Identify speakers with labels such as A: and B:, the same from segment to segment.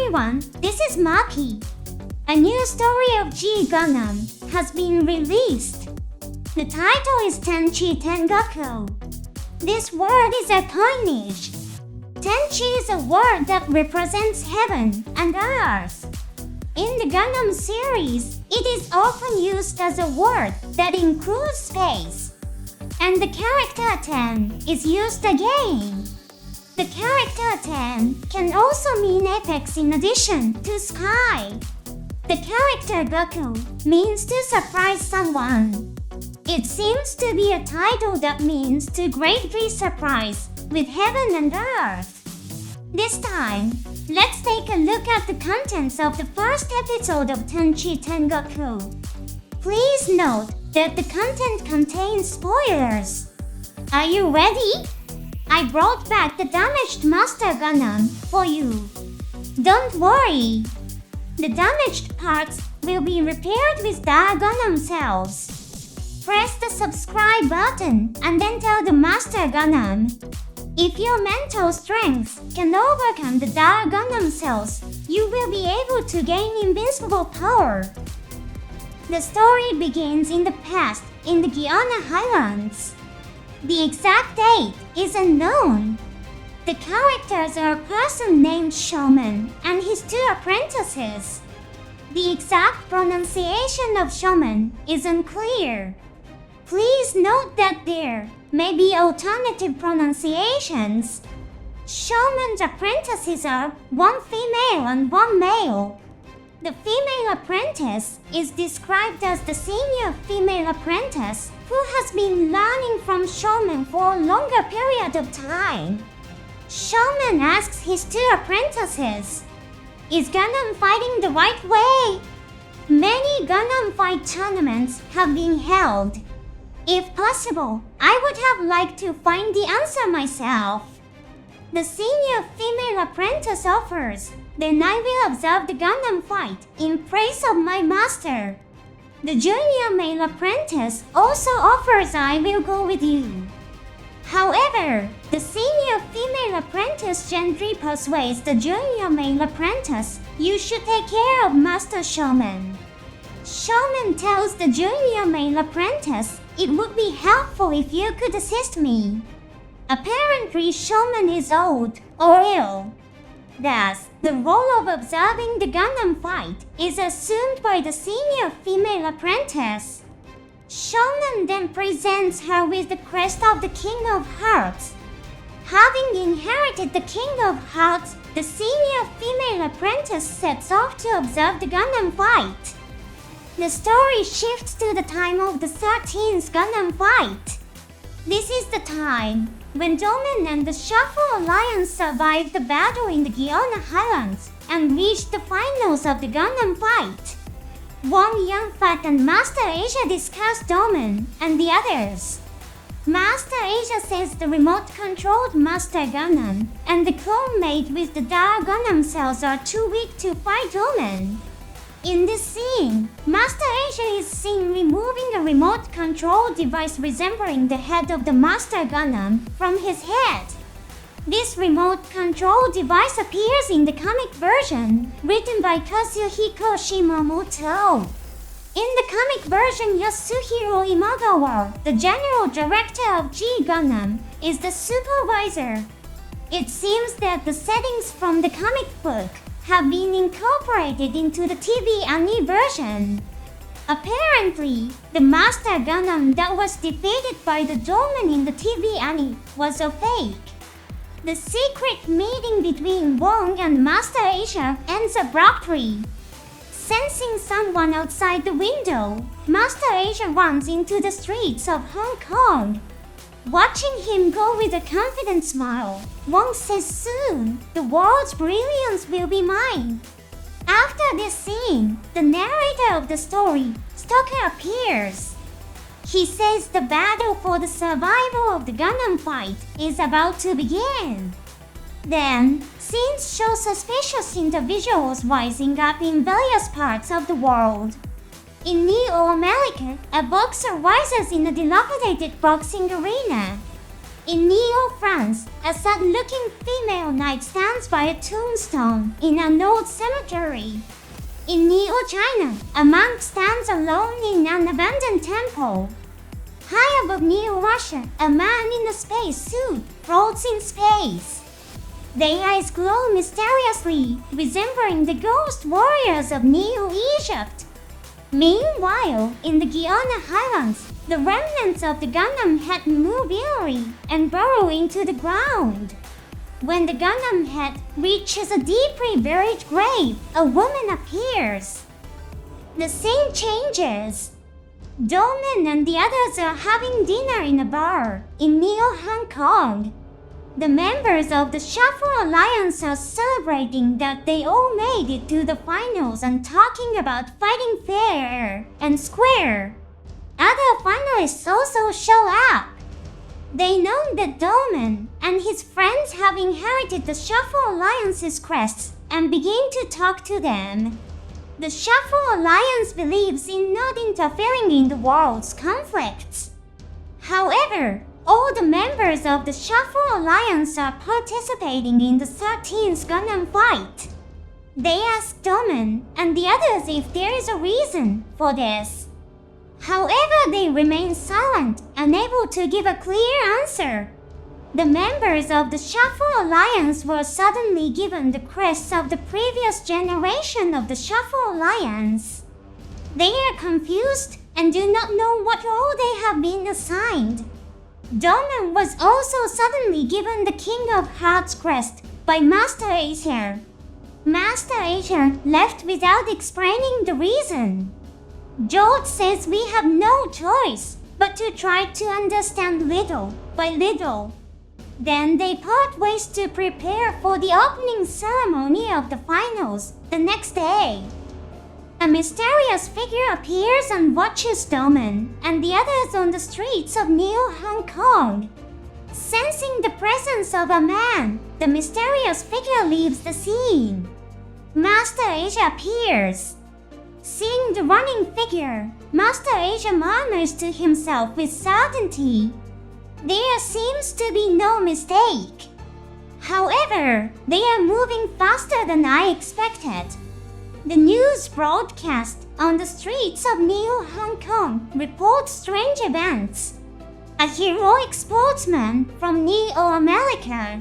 A: everyone, this is Maki. A new story of G Gundam has been released. The title is Tenchi Tengaku. This word is a coinage. Tenchi is a word that represents heaven and earth. In the Gundam series, it is often used as a word that includes space. And the character ten is used again. The character ten can also mean apex in addition to sky. The character Gaku means to surprise someone. It seems to be a title that means to greatly surprise with heaven and earth. This time, let's take a look at the contents of the first episode of Tenchi Tengaku. Please note that the content contains spoilers. Are you ready? I brought back the damaged Master Gundam for you. Don't worry. The damaged parts will be repaired with Gundam cells. Press the subscribe button and then tell the Master Gundam. If your mental strength can overcome the Gundam cells, you will be able to gain invincible power. The story begins in the past in the Guiana Highlands. The exact date is unknown. The characters are a person named Showman and his two apprentices. The exact pronunciation of Showman is unclear. Please note that there may be alternative pronunciations. Showman's apprentices are one female and one male. The female apprentice is described as the senior female apprentice who has been learning from Showman for a longer period of time. Showman asks his two apprentices, "Is Gundam fighting the right way?" Many Gundam fight tournaments have been held. If possible, I would have liked to find the answer myself. The senior female apprentice offers, "Then I will observe the Gundam fight in praise of my master." The junior male apprentice also offers, "I will go with you." However, the senior female apprentice gently persuades the junior male apprentice, "You should take care of Master Showman." Showman tells the junior male apprentice, "It would be helpful if you could assist me." Apparently, Showman is old or ill. Thus, the role of observing the Gundam fight is assumed by the senior female apprentice. Showman then presents her with the crest of the King of Hearts. Having inherited the King of Hearts, the senior female apprentice sets off to observe the Gundam fight. The story shifts to the time of the 13th Gundam fight. This is the time when Domon and the Shuffle Alliance survived the battle in the Guiana Highlands and reached the finals of the Gundam fight. Wong, Youngfat, and Master Asia discuss Domon and the others. Master Asia says the remote-controlled Master Gundam and the clone made with the Gundam cells are too weak to fight Domon. In this scene, Master Asia is seen removing a remote control device resembling the head of the Master Gundam from his head. This remote control device appears in the comic version, written by Kazuhiko Shimamoto. In the comic version, Yasuhiro Imagawa, the general director of G Gundam, is the supervisor. It seems that the settings from the comic book have been incorporated into the TV anime version. Apparently, the Master Gundam that was defeated by the Domon in the TV anime was a fake. The secret meeting between Wong and Master Asia ends abruptly. Sensing someone outside the window, Master Asia runs into the streets of Hong Kong. Watching him go with a confident smile, Wong says, "Soon, the world's brilliance will be mine." After this scene, the narrator of the story, Stoker, appears. He says the battle for the survival of the Gundam fight is about to begin. Then, scenes show suspicious individuals rising up in various parts of the world. In Neo America, a boxer rises in a dilapidated boxing arena. In Neo, France, a sad-looking female knight stands by a tombstone in an old cemetery. In Neo, China, a monk stands alone in an abandoned temple. High above Neo, Russia, a man in a space suit floats in space. Their eyes glow mysteriously, resembling the ghost warriors of Neo, Egypt. Meanwhile, in the Guiana Highlands, the remnants of the Gundam head move eerily and burrow into the ground. When the Gundam head reaches a deeply buried grave, a woman appears. The scene changes. Domon and the others are having dinner in a bar in Neo, Hong Kong. The members of the Shuffle Alliance are celebrating that they all made it to the finals and talking about fighting fair and square. Other finalists also show up. They know that Domon and his friends have inherited the Shuffle Alliance's crests and begin to talk to them. The Shuffle Alliance believes in not interfering in the world's conflicts. However, all the members of the Shuffle Alliance are participating in the 13th Gundam fight. They ask Domon and the others if there is a reason for this. However, they remain silent, unable to give a clear answer. The members of the Shuffle Alliance were suddenly given the crests of the previous generation of the Shuffle Alliance. They are confused and do not know what role they have been assigned. Domon was also suddenly given the King of Hearts crest by Master Acer. Master Acer left without explaining the reason. George says we have no choice but to try to understand little by little. Then they part ways to prepare for the opening ceremony of the finals the next day. A mysterious figure appears and watches Domon and the others on the streets of Neo, Hong Kong. Sensing the presence of a man, the mysterious figure leaves the scene. Master Asia appears. Seeing the running figure, Master Asia murmurs to himself with certainty. There seems to be no mistake. However, they are moving faster than I expected. The news broadcast on the streets of Neo, Hong Kong reports strange events. A heroic sportsman from Neo, America.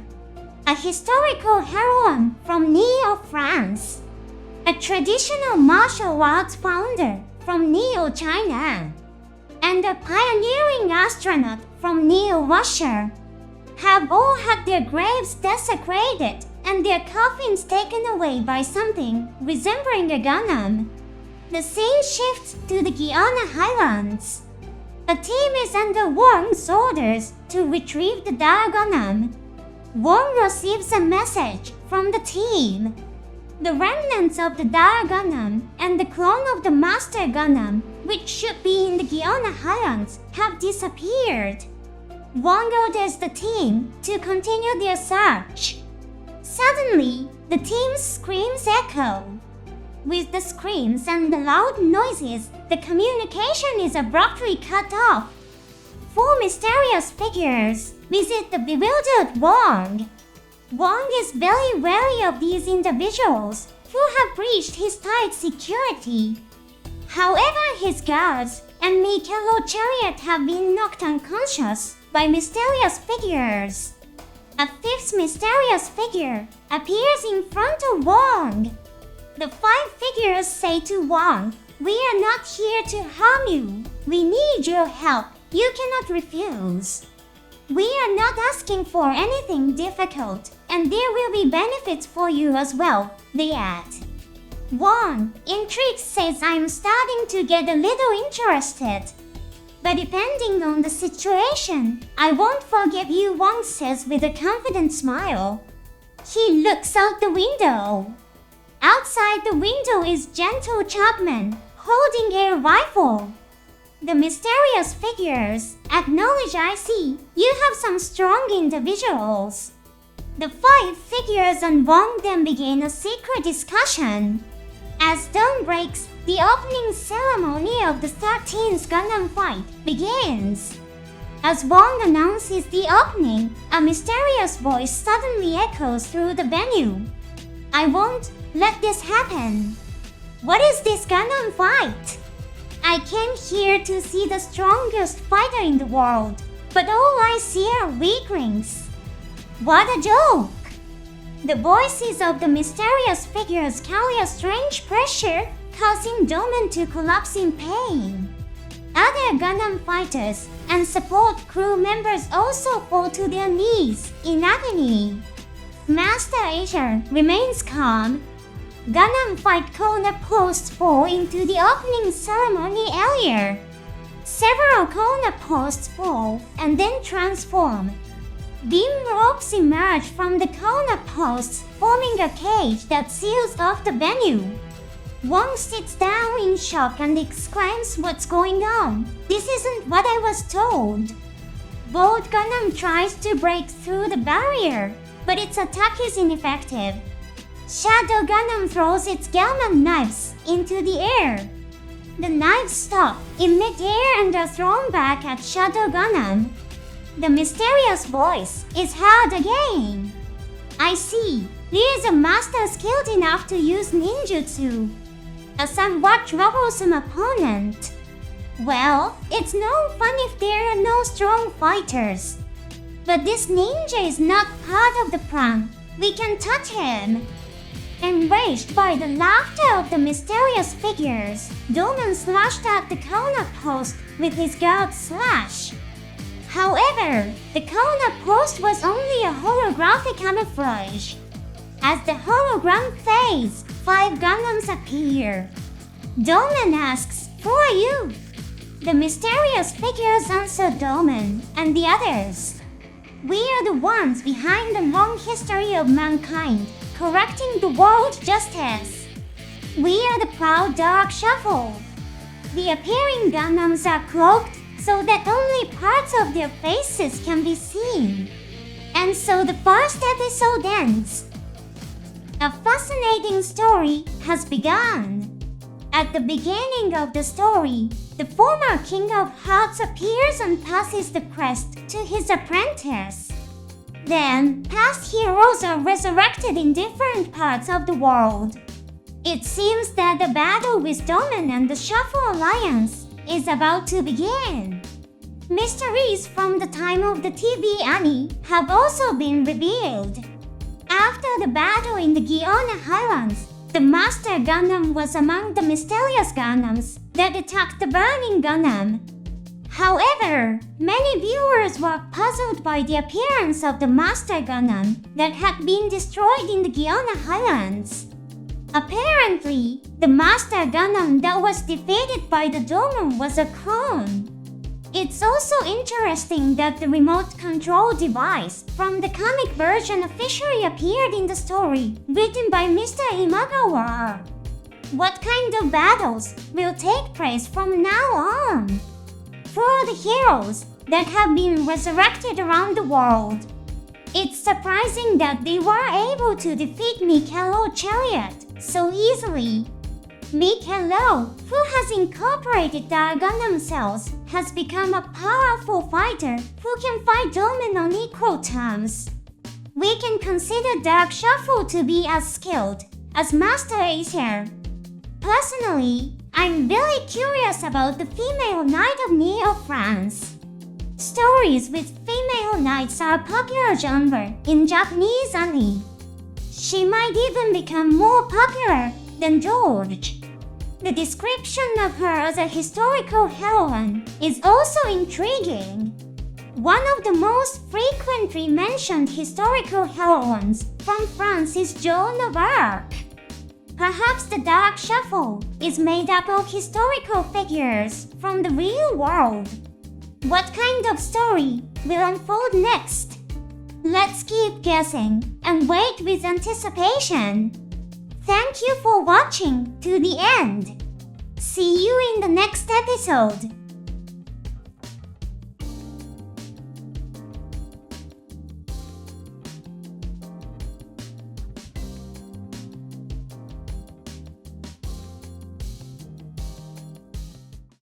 A: A historical heroine from Neo, France. A traditional martial arts founder from Neo, China. And a pioneering astronaut from Neo, Russia have all had their graves desecrated and their coffins taken away by something resembling a Gundam. The scene shifts to the Guiana Highlands. A team is under Wong's orders to retrieve the Dire Gundam. Wong receives a message from the team. The remnants of the Dire Gundam and the clone of the Master Gundam, which should be in the Guiana Highlands, have disappeared. Wong orders the team to continue their search. Suddenly, the team's screams echo. With the screams and the loud noises, the communication is abruptly cut off. Four mysterious figures visit the bewildered Wong. Wong is very wary of these individuals who have breached his tight security. However, his guards and Mechas chariot have been knocked unconscious by mysterious figures. A fifth mysterious figure appears in front of Wong. The five figures say to Wong, "We are not here to harm you. We need your help. You cannot refuse. We are not asking for anything difficult, and there will be benefits for you as well," they add. Wong, intrigued, says, "I'm starting to get a little interested. But depending on the situation, I won't forgive you," Wong says with a confident smile. He looks out the window. Outside the window is Gentle Chapman, holding a rifle. The mysterious figures acknowledge, "I see, you have some strong individuals." The five figures and Wong then begin a secret discussion. As dawn breaks, the opening ceremony of the 13th Gundam fight begins. As Wong announces the opening, a mysterious voice suddenly echoes through the venue. I won't let this happen. What is this Gundam fight? I came here to see the strongest fighter in the world, but all I see are weaklings. What a joke! The voices of the mysterious figures carry a strange pressure, causing Domon to collapse in pain. Other Gundam fighters and support crew members also fall to their knees in agony. Master Asia remains calm. Gundam fight corner posts fall into the opening ceremony area. Several corner posts fall and then transform. Beam ropes emerge from the corner posts, forming a cage that seals off the venue. Wong sits down in shock and exclaims, "What's going on? This isn't what I was told." Bold Gundam tries to break through the barrier, but its attack is ineffective. Shadow Gundam throws its Gamma knives into the air. The knives stop in mid-air and are thrown back at Shadow Gundam. The mysterious voice is heard again. I see. There is a master skilled enough to use ninjutsu. A somewhat troublesome opponent. Well, it's no fun if there are no strong fighters. But this ninja is not part of the plan. We can touch him. Enraged by the laughter of the mysterious figures, Domon slashed at the corner post with his guard slash. However, the corner post was only a holographic camouflage. As the hologram fades, 5 Gundams appear. Domon asks, "Who are you?" The mysterious figures answer Domon and the others. "We are the ones behind the long history of mankind, correcting the world justice. We are the proud Dark Shuffle." The appearing Gundams are cloaked so that only parts of their faces can be seen. And so the first episode ends. A fascinating story has begun. At the beginning of the story, the former King of Hearts appears and passes the crest to his apprentice. Then, past heroes are resurrected in different parts of the world. It seems that the battle with Domon and the Shuffle Alliance is about to begin. Mysteries from the time of the TV anime have also been revealed. After the battle in the Guiana Highlands, the Master Gundam was among the mysterious Gundams that attacked the Burning Gundam. However, many viewers were puzzled by the appearance of the Master Gundam that had been destroyed in the Guiana Highlands. Apparently, the Master Gundam that was defeated by the Domon was a clone. It's also interesting that the remote control device from the comic version officially appeared in the story, written by Mr. Imagawa. What kind of battles will take place from now on? For the heroes that have been resurrected around the world, it's surprising that they were able to defeat Mikelo Chariot so easily. Mikelo, who has incorporated the Gundam cells, has become a powerful fighter who can fight Domon on equal terms. We can consider Dark Shuffle to be as skilled as Master Acer. Personally, I'm really curious about the female knight of Neo France. Stories with female knights are a popular genre in Japanese anime. She might even become more popular than George. The description of her as a historical heroine is also intriguing. One of the most frequently mentioned historical heroines from France is Joan of Arc. Perhaps the Dark Shuffle is made up of historical figures from the real world. What kind of story will unfold next? Let's keep guessing and wait with anticipation. Thank you for watching to the end. See you in the next episode.